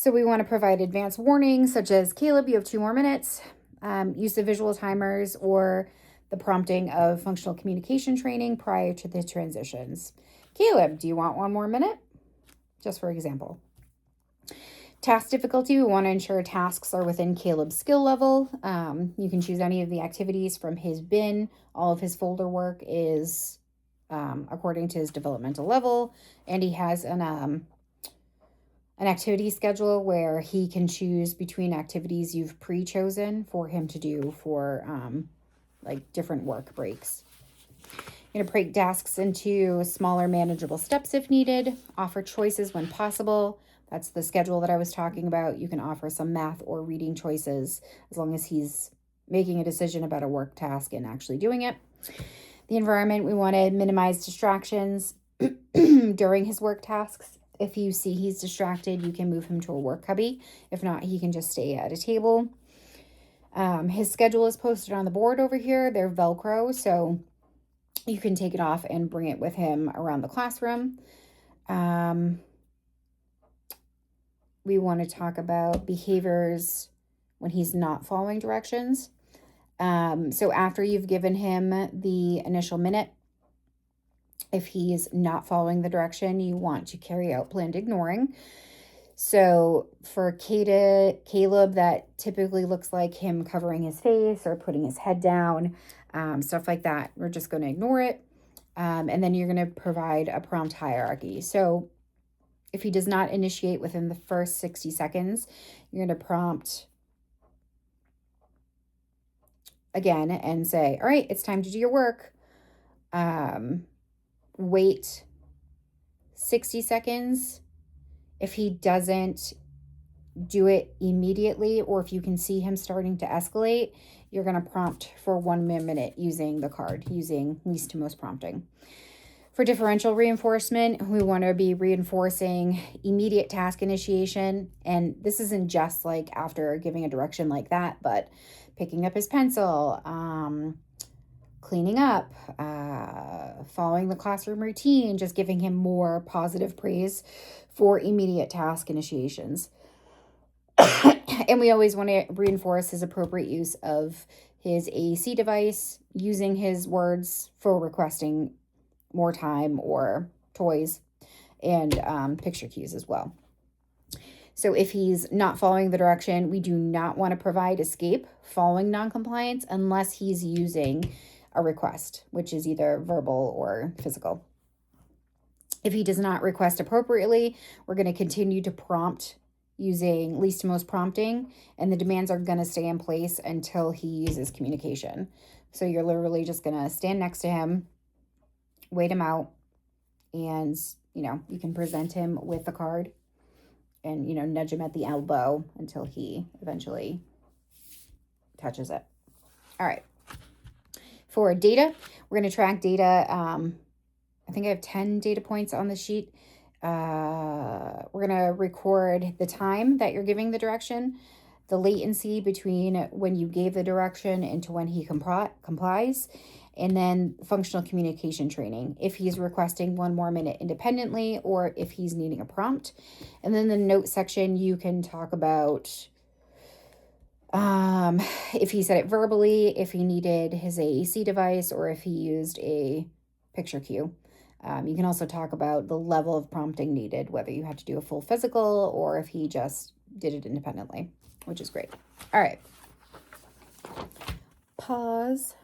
So we want to provide advanced warnings such as, Caleb, you have 2 more minutes. Use the visual timers or the prompting of functional communication training prior to the transitions. Caleb, do you want 1 more minute? Just for example. Task difficulty, we want to ensure tasks are within Caleb's skill level. You can choose any of the activities from his bin. All of his folder work is according to his developmental level. And he has an activity schedule where he can choose between activities you've pre-chosen for him to do for like different work breaks. You're going to break tasks into smaller manageable steps if needed. Offer choices when possible. That's the schedule that I was talking about. You can offer some math or reading choices as long as he's making a decision about a work task and actually doing it. The environment, we want to minimize distractions during his work tasks. If you see he's distracted, you can move him to a work cubby. If not, he can just stay at a table. His schedule is posted on the board over here. They're Velcro, so you can take it off and bring it with him around the classroom. We want to talk about behaviors when he's not following directions. So after you've given him the initial minute, if he's not following the direction, you want to carry out planned ignoring. So for Caleb, that typically looks like him covering his face or putting his head down, stuff like that. We're just going to ignore it. And then you're going to provide a prompt hierarchy. So if he does not initiate within the first 60 seconds, you're going to prompt again and say, all right, it's time to do your work. Wait 60 seconds. If he doesn't do it immediately, or if you can see him starting to escalate, you're going to prompt for 1 minute using the card, using least to most prompting. For differential reinforcement, we want to be reinforcing immediate task initiation. And this isn't just like after giving a direction like that, but picking up his pencil, cleaning up, following the classroom routine, just giving him more positive praise for immediate task initiations. And we always want to reinforce his appropriate use of his AAC device, using his words for requesting more time or toys, and picture cues as well. So if he's not following the direction, we do not want to provide escape following noncompliance unless he's using a request, which is either verbal or physical. If he does not request appropriately, we're going to continue to prompt using least to most prompting, and the demands are going to stay in place until he uses communication. So you're literally just going to stand next to him, wait him out, and, you can present him with the card and, nudge him at the elbow until he eventually touches it. All right. For data, we're going to track data. I think I have 10 data points on the sheet. We're going to record the time that you're giving the direction, the latency between when you gave the direction and to when he complies, and then functional communication training, if he's requesting 1 more minute independently or if he's needing a prompt. And then the note section, you can talk about if he said it verbally, if he needed his AAC device, or if he used a picture cue. You can also talk about the level of prompting needed, whether you had to do a full physical or if he just did it independently, which is great. All right. Pause.